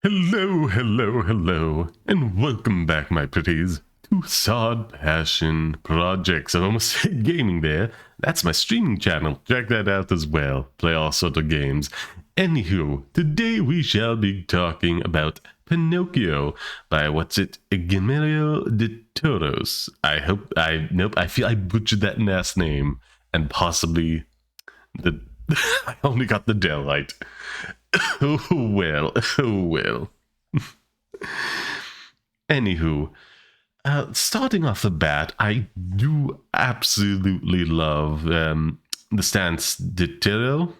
Hello, hello, hello, and welcome back, my pretties, to Sod Passion Projects. I almost said gaming there. That's my streaming channel. Check that out as well. Play all sorts of games. Anywho, today we shall be talking about Pinocchio by Guillermo del Toros. I feel I butchered that last name, and possibly I only got the Del right. Oh well, oh well. Anywho, starting off the bat, I do absolutely love the stance Ditero.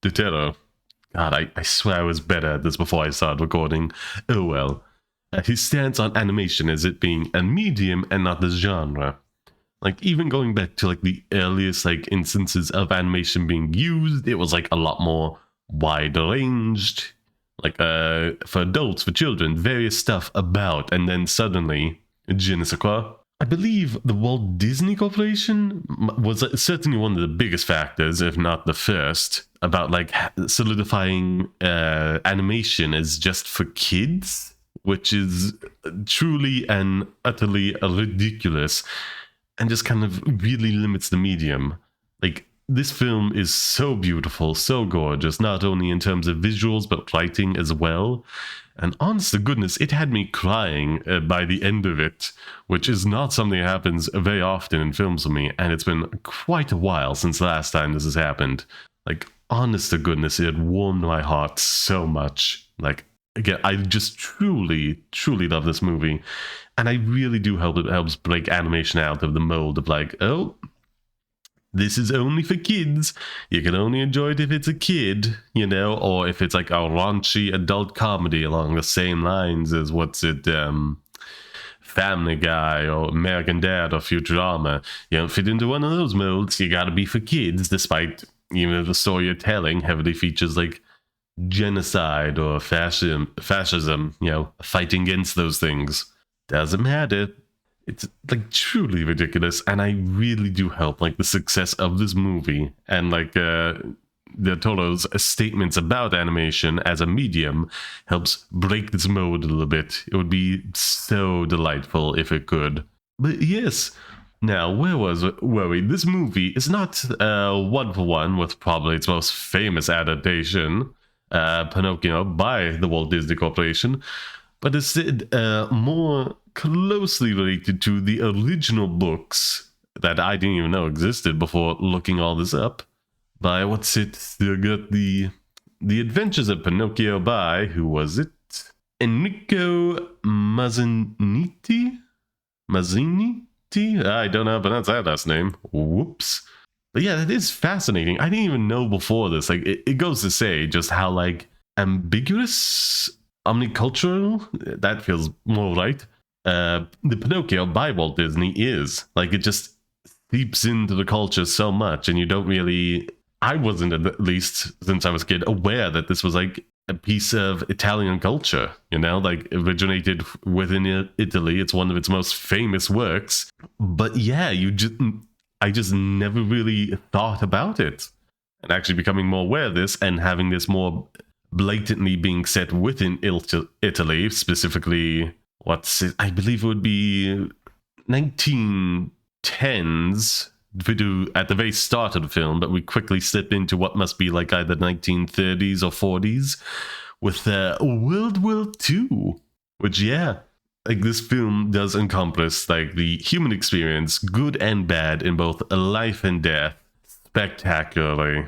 God, I swear I was better at this before I started recording. Oh well. His stance on animation as it being a medium and not the genre. Like, even going back to like the earliest like instances of animation being used, it was like a lot more wide ranged, like for adults, for children, various stuff about, and then suddenly je ne sais quoi. I believe the Walt Disney Corporation was certainly one of the biggest factors, if not the first, about like solidifying animation as just for kids, which is truly and utterly ridiculous, and just kind of really limits the medium. Like, this film is so beautiful, so gorgeous, not only in terms of visuals, but writing as well. And honest to goodness, it had me crying by the end of it, which is not something that happens very often in films for me, and it's been quite a while since the last time this has happened. Like, honest to goodness, it warmed my heart so much. Like, again, I just truly, truly love this movie. And I really do hope it helps break animation out of the mold of like, oh, this is only for kids. You can only enjoy it if it's a kid, you know, or if it's like a raunchy adult comedy along the same lines as Family Guy or American Dad or Futurama. You don't fit into one of those molds. You gotta be for kids, despite even the story you're telling heavily features like genocide or fascism, you know, fighting against those things. Doesn't matter. It's like truly ridiculous, and I really do hope like the success of this movie and like Del Toro's statements about animation as a medium helps break this mode a little bit. It would be so delightful if it could. But yes, now were we? This movie is not one for one with probably its most famous adaptation, Pinocchio, by the Walt Disney Corporation, but instead more closely related to the original books that I didn't even know existed before looking all this up. By got the Adventures of Pinocchio by, who was it? Enrico Mazzini? I don't know how to pronounce that last name. Whoops. But yeah, that is fascinating. I didn't even know before this. Like, it goes to say just how like ambiguous, omnicultural, that feels more right, the Pinocchio by Walt Disney is. Like, it just seeps into the culture so much, and you don't really, I wasn't, at least since I was a kid, aware that this was like a piece of Italian culture, you know, like originated within Italy. It's one of its most famous works. But yeah, I just never really thought about it. And actually becoming more aware of this and having this more blatantly being set within Italy, specifically, I believe it would be 1910s at the very start of the film, but we quickly slip into what must be like either 1930s or 40s with World War II, which, yeah, like this film does encompass like the human experience, good and bad, in both life and death, spectacularly.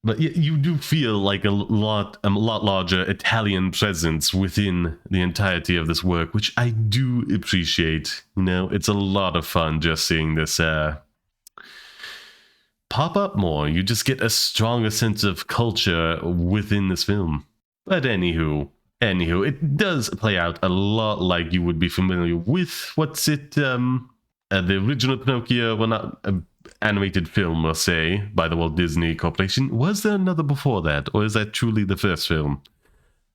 But you do feel like a lot larger Italian presence within the entirety of this work, which I do appreciate. You know, it's a lot of fun just seeing this pop up more. You just get a stronger sense of culture within this film. But anywho, it does play out a lot like you would be familiar with the original Pinocchio, well, not animated film, let's say, by the Walt Disney Corporation. Was there another before that, or is that truly the first film?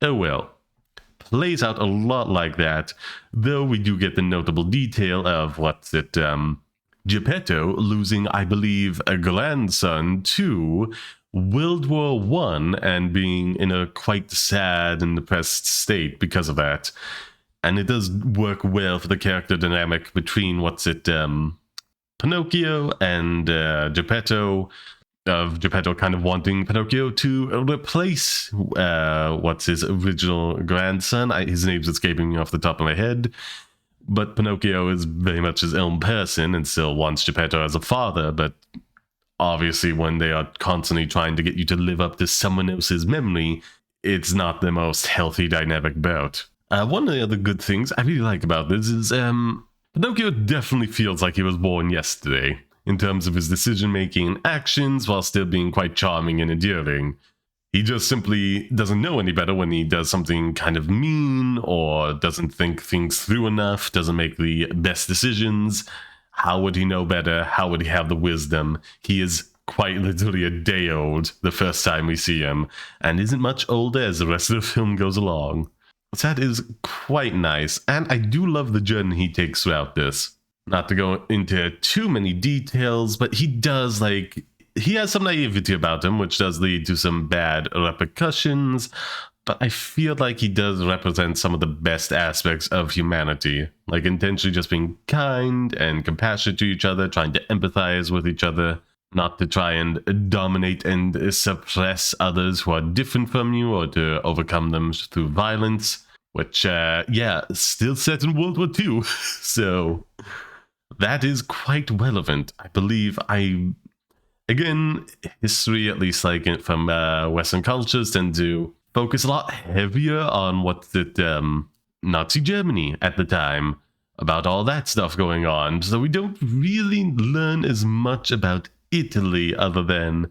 Oh well. Plays out a lot like that, though we do get the notable detail of Geppetto losing, I believe, a grandson to World War One and being in a quite sad and depressed state because of that. And it does work well for the character dynamic between Pinocchio and Geppetto, of Geppetto kind of wanting Pinocchio to replace what's his original grandson. His name's escaping me off the top of my head. But Pinocchio is very much his own person and still wants Geppetto as a father, but obviously when they are constantly trying to get you to live up to someone else's memory, it's not the most healthy dynamic bout. One of the other good things I really like about this is Pinocchio definitely feels like he was born yesterday in terms of his decision-making and actions, while still being quite charming and endearing. He just simply doesn't know any better when he does something kind of mean, or doesn't think things through enough, doesn't make the best decisions. How would he know better? How would he have the wisdom? He is quite literally a day old the first time we see him, and isn't much older as the rest of the film goes along. So that is quite nice, and I do love the journey he takes throughout this. Not to go into too many details, but he has some naivety about him, which does lead to some bad repercussions, but I feel like he does represent some of the best aspects of humanity, like intentionally just being kind and compassionate to each other, trying to empathize with each other, not to try and dominate and suppress others who are different from you or to overcome them through violence, which, still set in World War II, so that is quite relevant. I believe again, history, at least like from Western cultures, tend to focus a lot heavier on Nazi Germany at the time, about all that stuff going on. So we don't really learn as much about Italy other than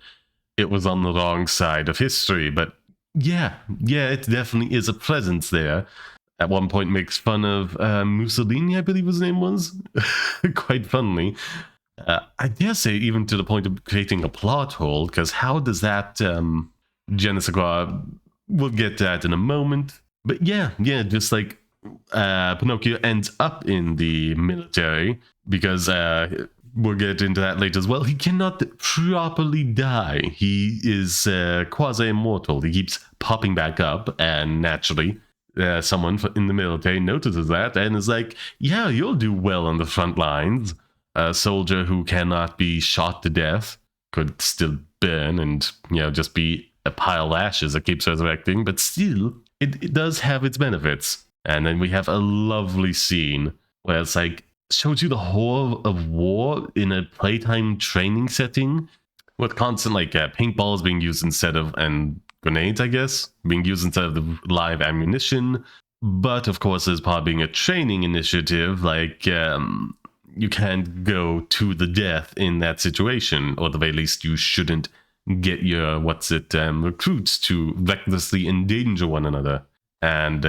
it was on the wrong side of history. But yeah, it definitely is a presence there. At one point makes fun of Mussolini, I believe his name was. Quite funnily. I dare say even to the point of creating a plot hole, because how does that genocide... We'll get to that in a moment. But yeah, just like Pinocchio ends up in the military, because we'll get into that later as well. He cannot properly die. He is quasi-immortal. He keeps popping back up, and naturally... someone in the military notices that and is like, yeah, you'll do well on the front lines. A soldier who cannot be shot to death could still burn and, just be a pile of ashes that keeps resurrecting, but still, it does have its benefits. And then we have a lovely scene where it's like, shows you the horror of war in a playtime training setting with constant, paintballs being used instead of, and grenades, I guess, being used instead of the live ammunition. But of course, as part of being a training initiative, you can't go to the death in that situation, or at the very least, you shouldn't get your recruits to recklessly endanger one another. And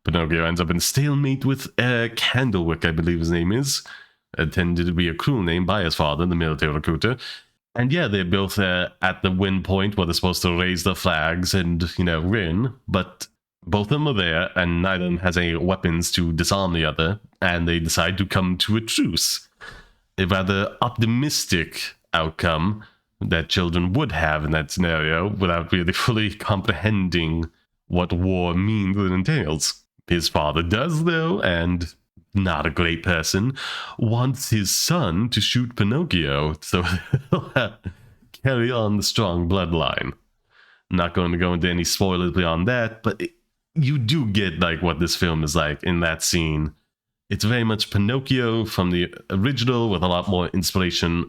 Pinocchio ends up in a stalemate with Candlewick, I believe his name is, intended to be a cruel name by his father, the military recruiter. And yeah, they're both at the win point where they're supposed to raise their flags and, win. But both of them are there, and neither of them has any weapons to disarm the other. And they decide to come to a truce. A rather optimistic outcome that children would have in that scenario without really fully comprehending what war means and entails. His father does, though, and... not a great person, wants his son to shoot Pinocchio, so he'll carry on the strong bloodline. Not going to go into any spoilers beyond that, but you do get what this film is like in that scene. It's very much Pinocchio from the original, with a lot more inspiration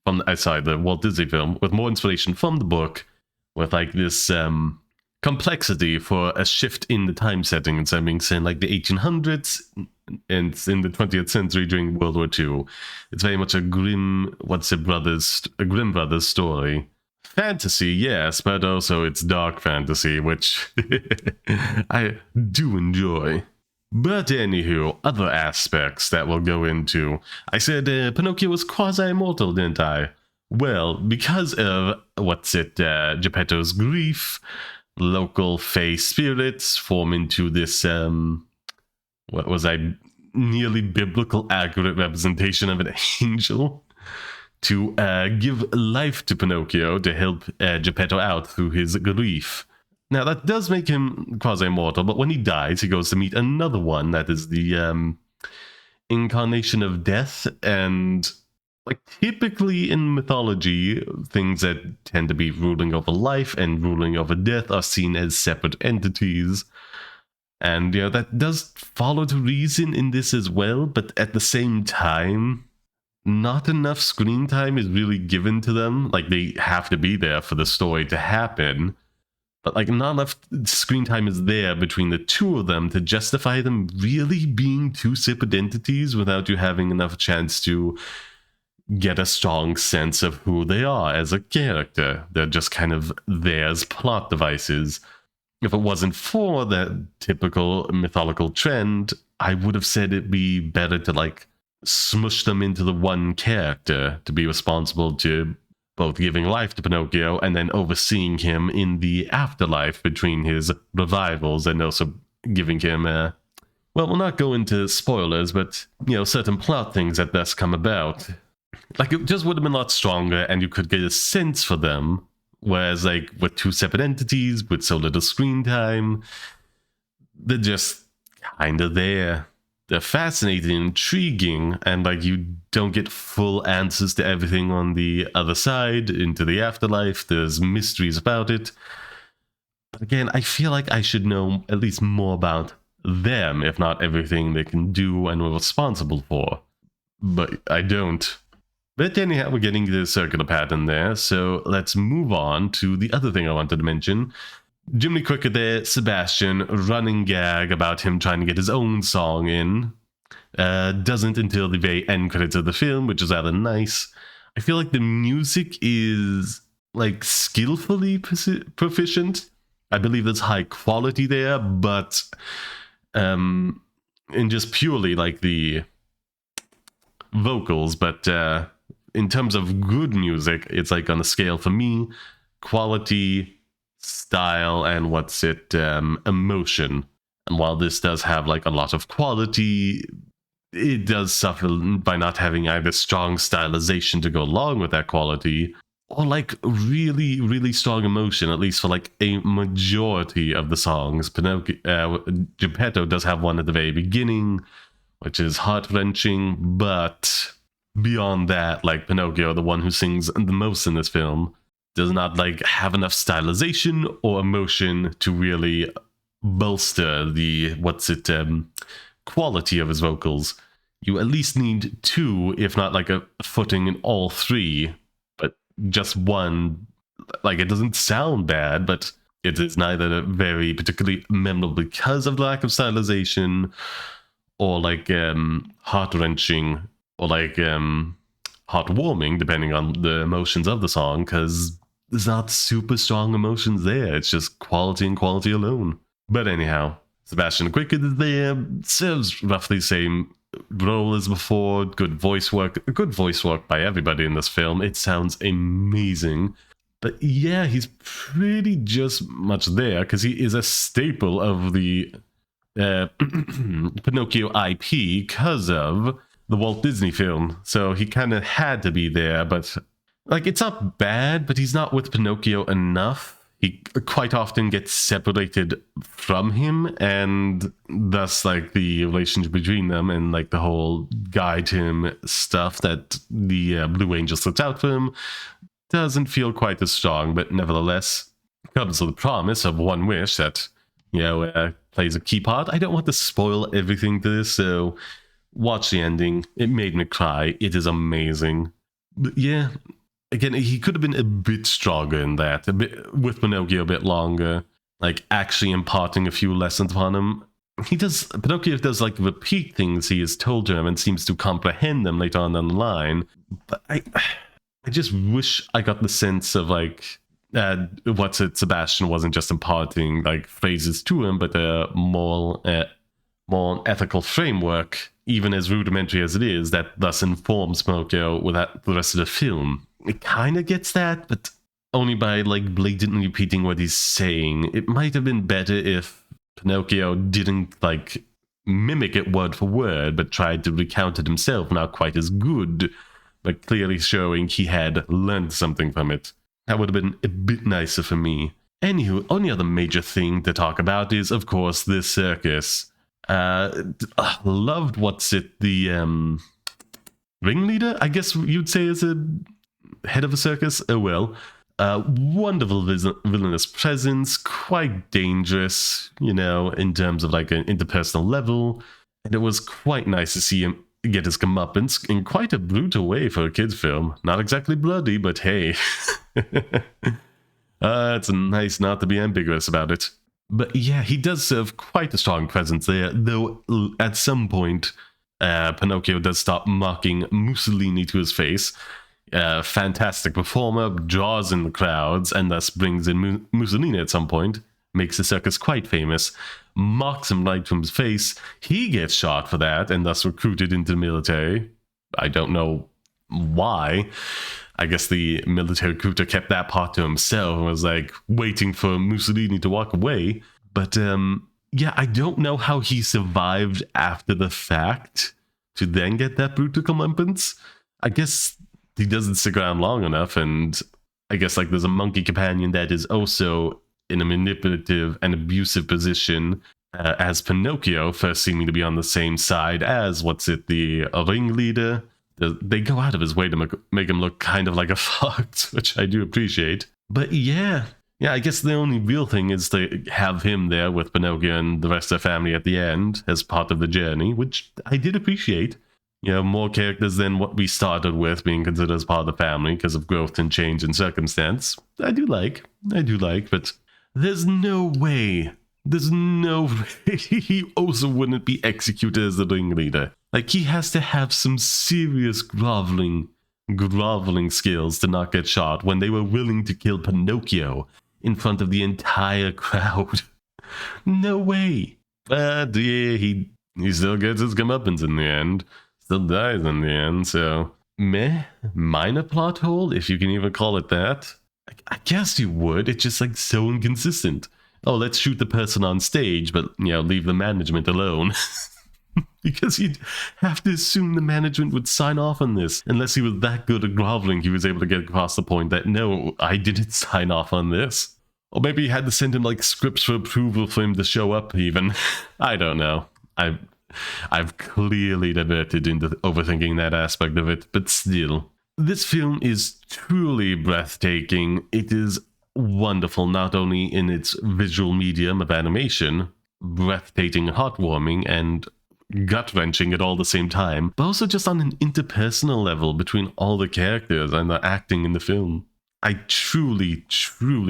from the Walt Disney film, with more inspiration from the book, with this complexity for a shift in the time setting instead of being set in the 1800s. And in the 20th century during World War II. It's very much a Grimm Brothers story. Fantasy, yes, but also it's dark fantasy, which I do enjoy. But anywho, other aspects that we'll go into. I said Pinocchio was quasi-immortal, didn't I? Well, because of, Geppetto's grief, local fey spirits form into this, nearly biblical accurate representation of an angel to give life to Pinocchio to help Geppetto out through his grief. Now, that does make him quasi-immortal, but when he dies, he goes to meet another one that is the incarnation of death, and like typically in mythology, things that tend to be ruling over life and ruling over death are seen as separate entities. And, that does follow to reason in this as well, but at the same time, not enough screen time is really given to them. Like, they have to be there for the story to happen. But, like, not enough screen time is there between the two of them to justify them really being two separate entities without you having enough chance to get a strong sense of who they are as a character. They're just kind of there as plot devices. If it wasn't for that typical mythological trend, I would have said it'd be better to, like, smush them into the one character to be responsible to both giving life to Pinocchio and then overseeing him in the afterlife between his revivals, and also giving him well, we'll not go into spoilers, but, certain plot things that thus come about. Like, it just would have been a lot stronger, and you could get a sense for them, whereas, like, with two separate entities, with so little screen time, they're just kind of there. They're fascinating, intriguing, and, like, you don't get full answers to everything on the other side, into the afterlife. There's mysteries about it. But again, I feel like I should know at least more about them, if not everything they can do and were responsible for. But I don't. But anyhow, we're getting the circular pattern there, so let's move on to the other thing I wanted to mention. Jiminy Cricket there, Sebastian, running gag about him trying to get his own song in. Doesn't until the very end credits of the film, which is rather nice. I feel like the music is, like, skillfully proficient. I believe there's high quality there, but in just purely, like, the vocals, but in terms of good music, it's, like, on a scale for me, quality, style, and emotion. And while this does have, like, a lot of quality, it does suffer by not having either strong stylization to go along with that quality, or, like, really, really strong emotion, at least for, like, a majority of the songs. Geppetto does have one at the very beginning, which is heart-wrenching, but beyond that, like, Pinocchio, the one who sings the most in this film, does not, like, have enough stylization or emotion to really bolster the quality of his vocals. You at least need two, if not, like, a footing in all three, but just one. Like, it doesn't sound bad, but it is neither very particularly memorable because of the lack of stylization, or, like, heart-wrenching, or, like, heartwarming, depending on the emotions of the song, because there's not super strong emotions there. It's just quality and quality alone. But anyhow, Sebastian Cricket is there, serves roughly the same role as before. Good voice work by everybody in this film. It sounds amazing. But yeah, he's pretty just much there, because he is a staple of the Pinocchio IP because of the Walt Disney film. So he kind of had to be there, but, like, it's not bad, but he's not with Pinocchio enough. He quite often gets separated from him, and thus, like, the relationship between them and, like, the whole guide him stuff that the Blue Angel sets out for him doesn't feel quite as strong, but nevertheless comes with the promise of one wish that, plays a key part. I don't want to spoil everything to this, so watch the ending. It made me cry. It is amazing. But yeah, again, he could have been a bit stronger in that, with Pinocchio a bit longer, like, actually imparting a few lessons upon him. Pinocchio does, like, repeat things he is told to him and seems to comprehend them later on down the line. But I just wish I got the sense of, like, Sebastian wasn't just imparting, like, phrases to him, but a more ethical framework, even as rudimentary as it is, that thus informs Pinocchio without the rest of the film. It kind of gets that, but only by, like, blatantly repeating what he's saying. It might have been better if Pinocchio didn't, like, mimic it word for word, but tried to recount it himself. Not quite as good, but clearly showing he had learned something from it. That would have been a bit nicer for me. Anywho, only other major thing to talk about is, of course, this circus. Loved the ringleader, I guess you'd say, is a head of a circus. Oh well. Wonderful villainous presence, quite dangerous, in terms of like an interpersonal level. And it was quite nice to see him get his comeuppance in quite a brutal way for a kid's film. Not exactly bloody, but hey. It's nice not to be ambiguous about it. But yeah, he does serve quite a strong presence there, though at some point, Pinocchio does stop mocking Mussolini to his face. Fantastic performer, draws in the crowds, and thus brings in Mussolini at some point, makes the circus quite famous, mocks him right from his face. He gets shot for that, and thus recruited into the military. I don't know why. I guess the military recruiter kept that part to himself and was like waiting for Mussolini to walk away. But yeah, I don't know how he survived after the fact to then get that brutal comeuppance. I guess he doesn't stick around long enough, and I guess like there's a monkey companion that is also in a manipulative and abusive position as Pinocchio, first seeming to be on the same side as the ringleader. They go out of his way to make him look kind of like a fox, which I do appreciate. But yeah, I guess the only real thing is to have him there with Pinocchio and the rest of the family at the end as part of the journey, which I did appreciate. More characters than what we started with being considered as part of the family because of growth and change in circumstance. I do like, but there's no way he also wouldn't be executed as the ringleader. Like, he has to have some serious groveling skills to not get shot when they were willing to kill Pinocchio in front of the entire crowd. No way. But yeah, he still gets his comeuppance in the end. Still dies in the end, so minor plot hole, if you can even call it that. I guess you would. It's just like so inconsistent. Oh, let's shoot the person on stage, but leave the management alone. Because you'd have to assume the management would sign off on this. Unless he was that good at groveling, he was able to get across the point that, no, I didn't sign off on this. Or maybe you had to send him like scripts for approval for him to show up even. I don't know. I've clearly diverted into overthinking that aspect of it, but still. This film is truly breathtaking. It is wonderful, not only in its visual medium of animation, breathtaking, heartwarming, and gut-wrenching at all the same time, but also just on an interpersonal level between all the characters and the acting in the film. I truly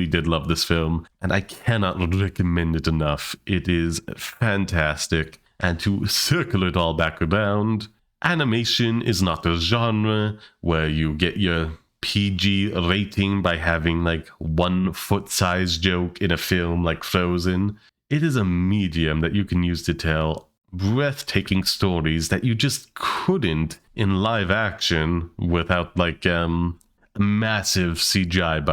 did love this film, and I cannot recommend it enough. It is fantastic, and to circle it all back around, animation is not a genre where you get your PG rating by having like 1 foot-size joke in a film like Frozen. It is a medium that you can use to tell breathtaking stories that you just couldn't in live action without like a massive CGI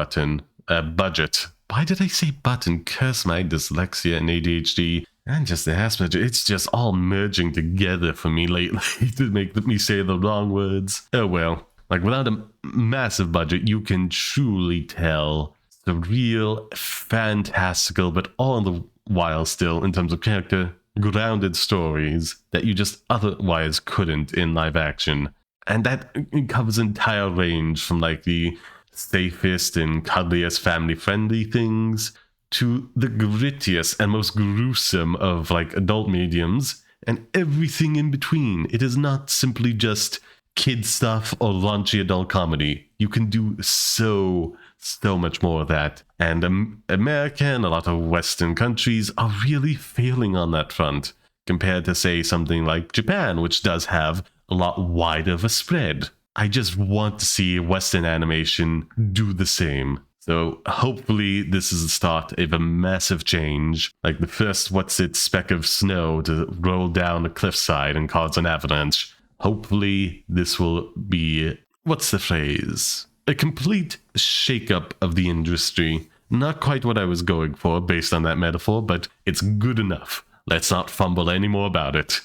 budget. Why did I say button? Curse my dyslexia and ADHD and just the Asperger. It's just all merging together for me lately to make me say the wrong words. Oh well. Like, without a massive budget, you can truly tell the real, fantastical, but all the while still, in terms of character, grounded stories that you just otherwise couldn't in live action. And that covers an entire range from like the safest and cuddliest family-friendly things to the grittiest and most gruesome of like adult mediums and everything in between. It is not simply just kid stuff or raunchy adult comedy. You can do so much more of that. And America and a lot of Western countries are really failing on that front compared to, say, something like Japan, which does have a lot wider of a spread. I just want to see Western animation do the same. So hopefully this is the start of a massive change, like the first speck of snow to roll down a cliffside and cause an avalanche. Hopefully this will be, what's the phrase? A complete shakeup of the industry. Not quite what I was going for based on that metaphor, but it's good enough. Let's not fumble any more about it.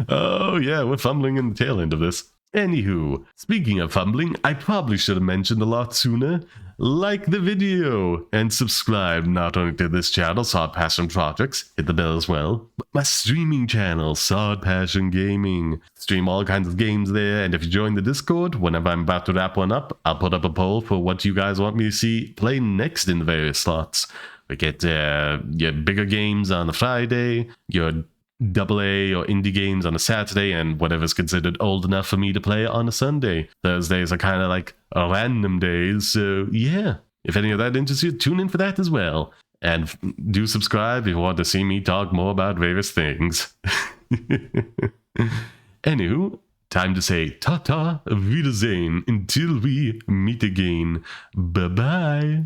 Oh yeah, we're fumbling in the tail end of this. Anywho, speaking of fumbling, I probably should have mentioned a lot sooner. Like the video and subscribe not only to this channel, Sod Passion Projects, hit the bell as well, but my streaming channel, Sod Passion Gaming. Stream all kinds of games there, and if you join the Discord, whenever I'm about to wrap one up, I'll put up a poll for what you guys want me to see play next in the various slots. We get your bigger games on a Friday, your AA or indie games on a Saturday, and whatever's considered old enough for me to play on a Sunday. Thursdays are kind of like random days, so yeah. If any of that interests you, tune in for that as well. And do subscribe if you want to see me talk more about various things. Anywho, time to say ta-ta, Wiedersehen, until we meet again. Bye-bye.